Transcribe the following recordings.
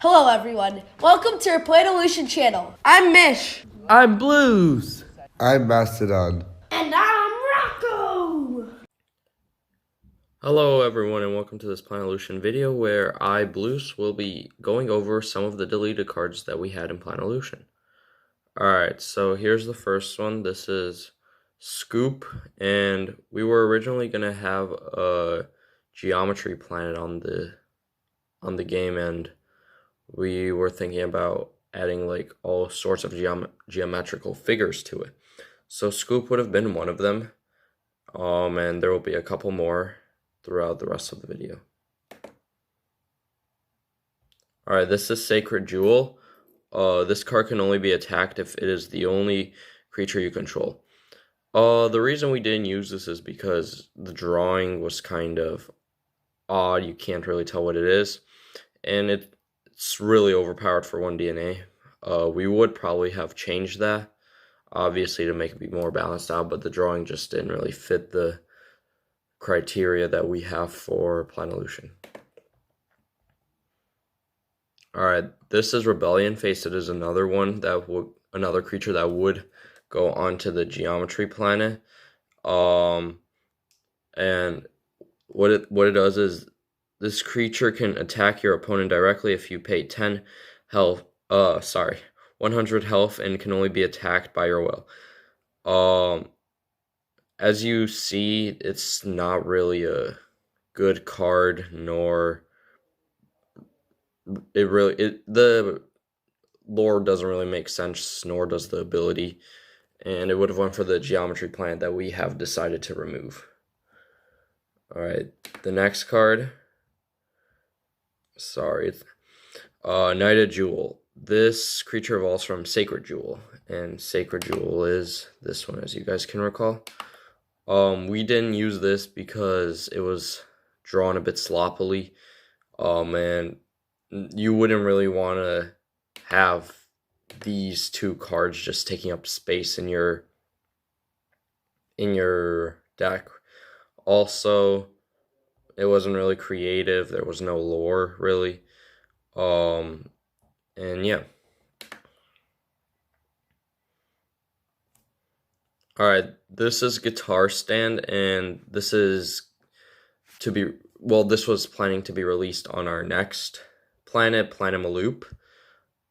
Hello everyone, welcome to our Planolution channel. I'm Mish. I'm Blues. I'm Mastodon. And I'm Rocco. Hello everyone and welcome to this Planolution video where I, Blues, will be going over some of the deleted cards that we had in Planolution. Alright, so here's the first one. This is Scoop, and we were originally going to have a geometry planet on the game, and we were thinking about adding like all sorts of geometrical figures to it. So Scoop would have been one of them, and there will be a couple more throughout the rest of the video. Alright, this is Sacred Jewel. This card can only be attacked if it is the only creature you control. The reason we didn't use this is because the drawing was kind of odd. You can't really tell what it is, and it's really overpowered for 1 DNA. We would probably have changed that, obviously, to make it be more balanced out, but the drawing just didn't really fit the criteria that we have for Planolution. Alright, this is Rebellion Face. It is another one another creature that would go onto the geometry planet. And what it does is this creature can attack your opponent directly if you pay 100 health, and can only be attacked by your will. As you see, it's not really a good card, nor the lore doesn't really make sense, nor does the ability, and it would have went for the geometry planet that we have decided to remove. Alright, the next card, Knighted Jewel. This creature evolves from Sacred Jewel, and Sacred Jewel is this one, as you guys can recall. We didn't use this because it was drawn a bit sloppily, and you wouldn't really want to have these two cards just taking up space in your deck. Also, it wasn't really creative. There was no lore really. And yeah. Alright, this is Guitar Stand, and this was planning to be released on our next planet, Planolution.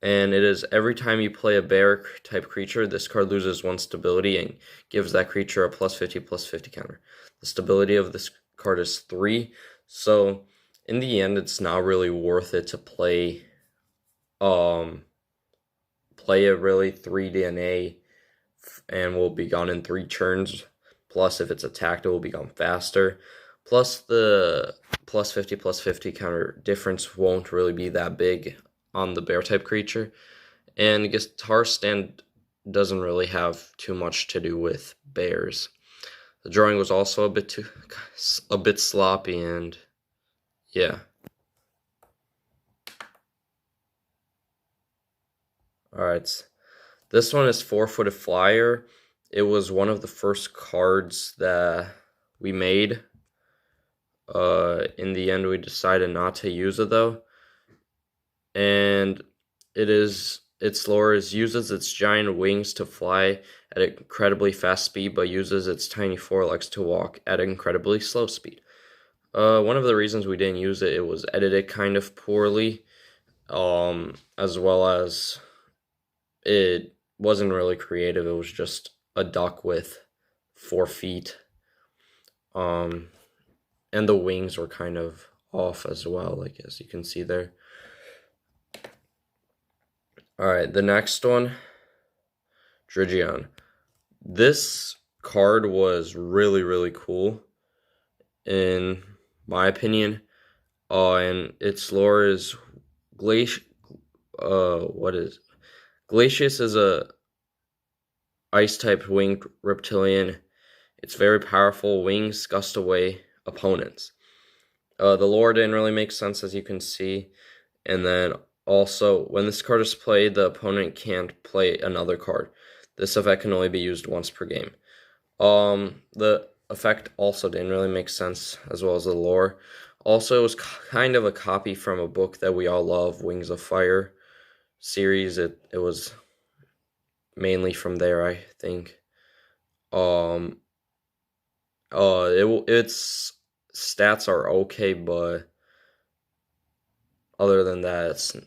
And it is every time you play a bear type creature, this card loses 1 stability and gives that creature a +50/+50 counter. The stability of this card is 3, so in the end it's not really worth it to play a really 3 DNA, and will be gone in 3 turns. Plus, if it's attacked, it will be gone faster. Plus, the +50/+50 counter difference won't really be that big on the bear type creature. And Guitar Stand doesn't really have too much to do with bears. The drawing was also a bit sloppy, and yeah. Alright, this one is 4-footed Flyer. It was one of the first cards that we made. In the end, we decided not to use it though. And its lore uses its giant wings to fly at an incredibly fast speed, but uses its tiny forelegs to walk at an incredibly slow speed. One of the reasons we didn't use it was edited kind of poorly, as well as it wasn't really creative. It was just a duck with 4 feet. And the wings were kind of off as well, like as you can see there. Alright, the next one, Trijion. This card was really, really cool, in my opinion. And its lore is Glacius is a ice-type winged reptilian. It's very powerful. Wings gust away opponents. The lore didn't really make sense, as you can see. And then also, when this card is played, the opponent can't play another card. This effect can only be used once per game. The effect also didn't really make sense, as well as the lore. Also, it was kind of a copy from a book that we all love, Wings of Fire series. It was mainly from there, I think. Um, its stats are okay, but other than that, it's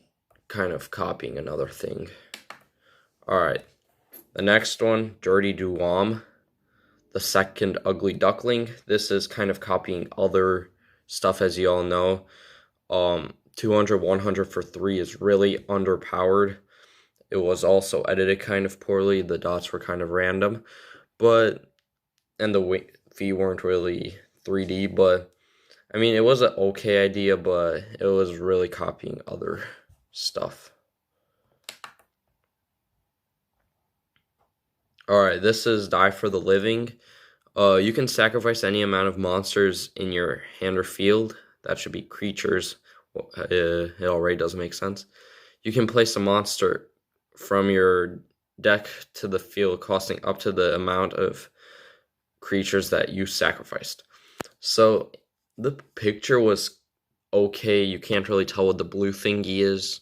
kind of copying another thing. All right, the next one, Dirty Dewam, the second Ugly Duckling. This is kind of copying other stuff, as you all know. 200, 100 for 3 is really underpowered. It was also edited kind of poorly. The dots were kind of random, and the V weren't really 3D, but I mean, it was an okay idea, but it was really copying other stuff. Alright, this is Die for the Living. You can sacrifice any amount of monsters in your hand or field. That should be creatures. It already does make sense. You can place a monster from your deck to the field, costing up to the amount of creatures that you sacrificed. So the picture was okay. You can't really tell what the blue thingy is,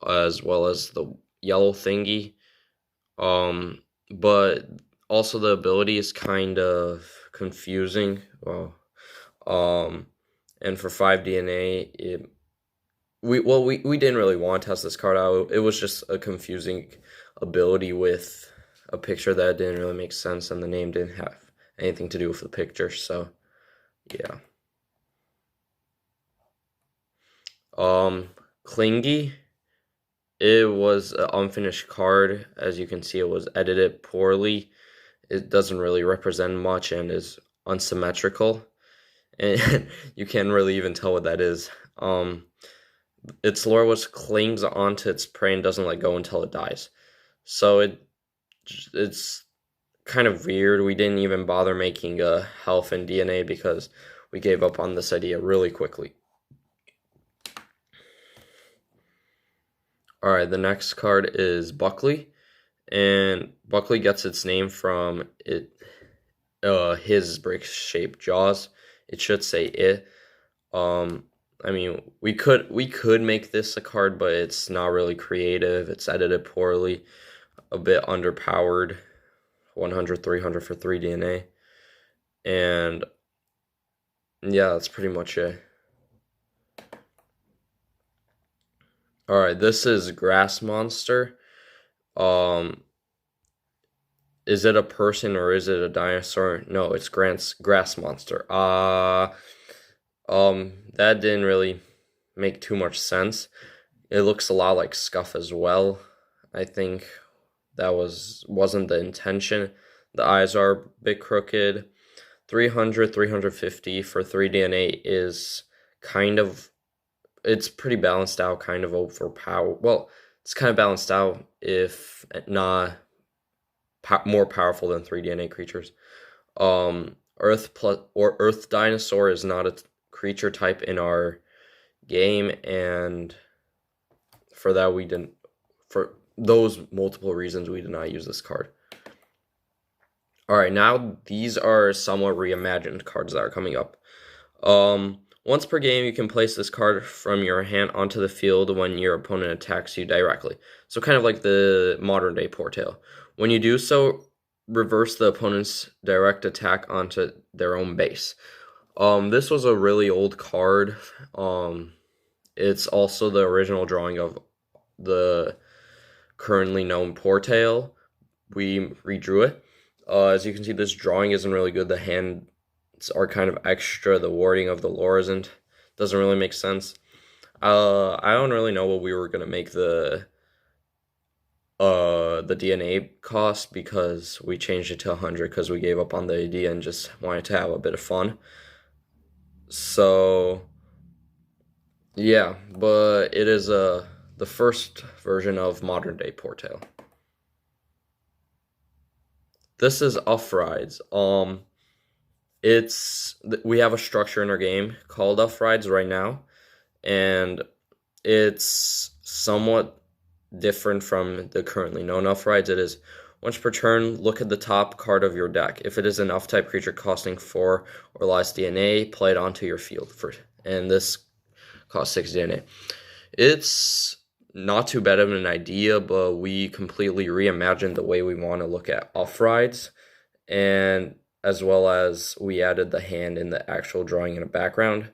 as well as the yellow thingy. But also the ability is kind of confusing. Well, and for 5 DNA, we didn't really want to test this card out. It was just a confusing ability with a picture that didn't really make sense, and the name didn't have anything to do with the picture. So, yeah. Clingy. It was an unfinished card. As you can see, it was edited poorly. It doesn't really represent much and is unsymmetrical. And you can't really even tell what that is. Its lore was clings onto its prey and doesn't let go until it dies. So it's kind of weird. We didn't even bother making a health and DNA because we gave up on this idea really quickly. Alright, the next card is Buckley, and Buckley gets its name from his brick-shaped jaws. It should say it. I mean, we could make this a card, but it's not really creative. It's edited poorly, a bit underpowered. 100, 300 for 3 DNA, and yeah, that's pretty much it. Alright, this is Grass Monster. Is it a person or is it a dinosaur? No, it's Grass Monster. That didn't really make too much sense. It looks a lot like Scuff as well. I think that wasn't the intention. The eyes are a bit crooked. 300, 350 for 3 DNA is kind of, it's pretty balanced out, kind of overpowered. Well, it's kind of balanced out, if not more powerful than 3 DNA creatures. Earth Dinosaur is not a creature type in our game, and for those multiple reasons, we did not use this card. Alright, now these are somewhat reimagined cards that are coming up. Once per game, you can place this card from your hand onto the field when your opponent attacks you directly. So kind of like the modern day Portail. When you do so, reverse the opponent's direct attack onto their own base. This was a really old card. It's also the original drawing of the currently known Portail. We redrew it. As you can see, this drawing isn't really good. The hands are kind of extra. The wording of the lore doesn't really make sense. I don't really know what we were gonna make the DNA cost, because we changed it to 100 because we gave up on the idea and just wanted to have a bit of fun. So yeah, but it is the first version of modern day Portail. This is Uff Rides. We have a structure in our game called Uff Rides right now, and it's somewhat different from the currently known Uff Rides. It is once per turn, look at the top card of your deck. If it is an Uff type creature costing 4 or less DNA, play it onto your field and this costs 6 DNA. It's not too bad of an idea, but we completely reimagined the way we want to look at off rides, and as well as we added the hand in the actual drawing in the background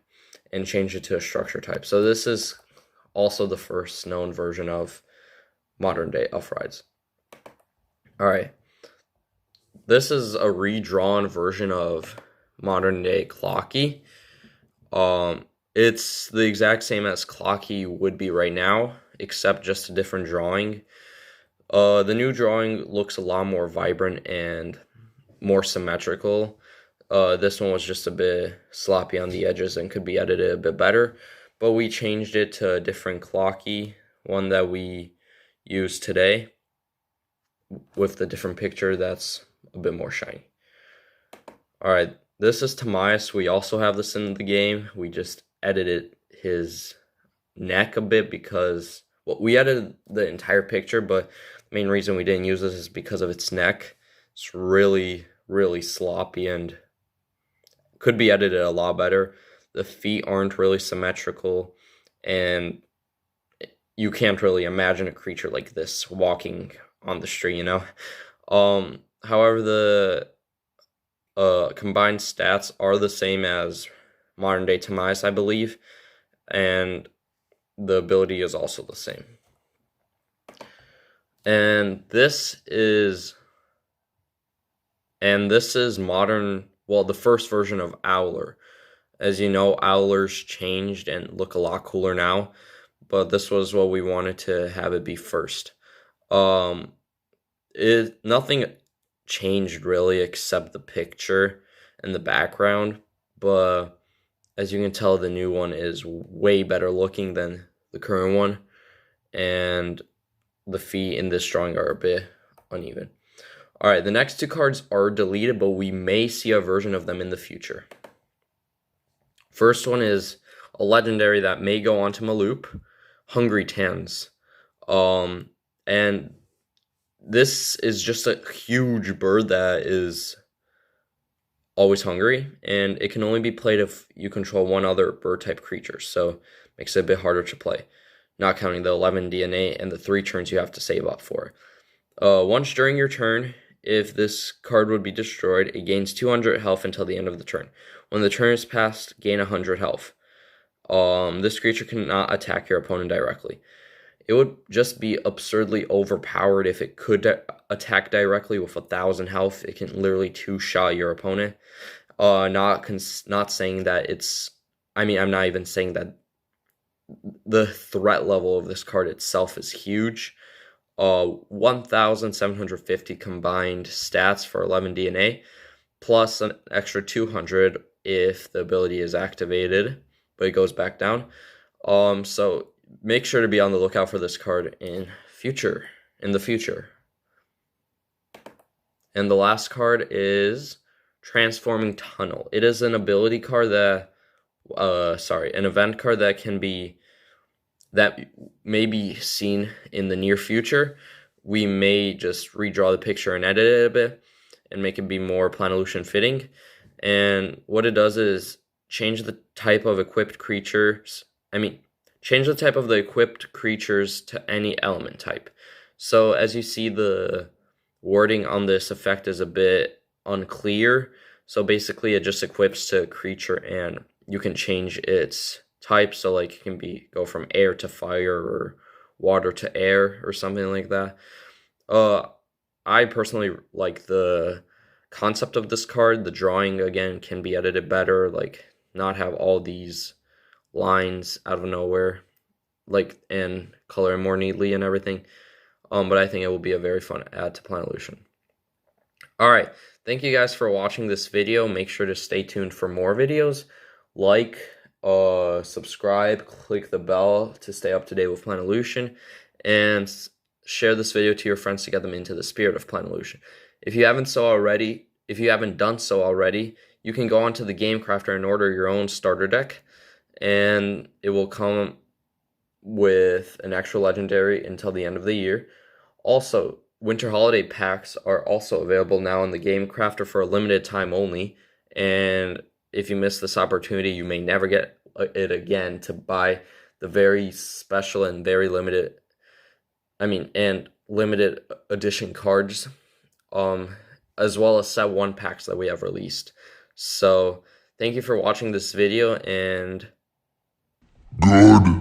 and changed it to a structure type. So this is also the first known version of modern day off rides. All right, this is a redrawn version of modern day Clocky. It's the exact same as Clocky would be right now, except just a different drawing. The new drawing looks a lot more vibrant and more symmetrical. This one was just a bit sloppy on the edges and could be edited a bit better, but we changed it to a different Clocky, one that we use today, with the different picture that's a bit more shiny. All right, this is Tamayus. We also have this in the game. We just edited his neck a bit because, well, we edited the entire picture, but the main reason we didn't use this is because of its neck. It's really, really sloppy and could be edited a lot better. The feet aren't really symmetrical, and you can't really imagine a creature like this walking on the street, you know? However, the combined stats are the same as modern day Tamayus, I believe, and the ability is also the same. And this is modern, well, the first version of Owler. As you know, Owlers changed and look a lot cooler now, but this was what we wanted to have it be first. Nothing changed really except the picture and the background, but as you can tell, the new one is way better looking than the current one, and the feet in this drawing are a bit uneven. All right, the next two cards are deleted, but we may see a version of them in the future. First one is a legendary that may go onto Maloop, Hungry Tans. And this is just a huge bird that is always hungry, and it can only be played if you control one other bird type creature, so makes it a bit harder to play, not counting the 11 DNA and the 3 turns you have to save up for. Once during your turn, if this card would be destroyed, it gains 200 health until the end of the turn. When the turn is passed, gain 100 health. This creature cannot attack your opponent directly. It would just be absurdly overpowered if it could attack directly with 1,000 health. It can literally two-shot your opponent. Not saying that it's... I mean, I'm not even saying that the threat level of this card itself is huge. 1,750 combined stats for 11 DNA, plus an extra 200 if the ability is activated, but it goes back down. So make sure to be on the lookout for this card in the future. And the last card is Transforming Tunnel. It is an ability card that, an event card that may be seen in the near future. We may just redraw the picture and edit it a bit and make it be more Planolution fitting. And what it does is change the type of equipped creatures. Change the type of the equipped creatures to any element type. So as you see, the wording on this effect is a bit unclear. So basically it just equips to a creature and you can change its type. So like it can go from air to fire or water to air or something like that. I personally like the concept of this card. The drawing, again, can be edited better, like not have all these lines out of nowhere, like, and color more neatly and everything. But I think it will be a very fun add to Planolution. All right, thank you guys for watching this video. Make sure to stay tuned for more videos. Like, subscribe, click the bell to stay up to date with Planolution, and share this video to your friends to get them into the spirit of Planolution. If you haven't done so already, you can go onto the Game Crafter and order your own starter deck, and it will come with an extra legendary until the end of the year. Also, winter holiday packs are also available now in the Game Crafter for a limited time only, and if you miss this opportunity, you may never get it again to buy the very special and very limited edition cards, as well as set 1 packs that we have released. So thank you for watching this video, and good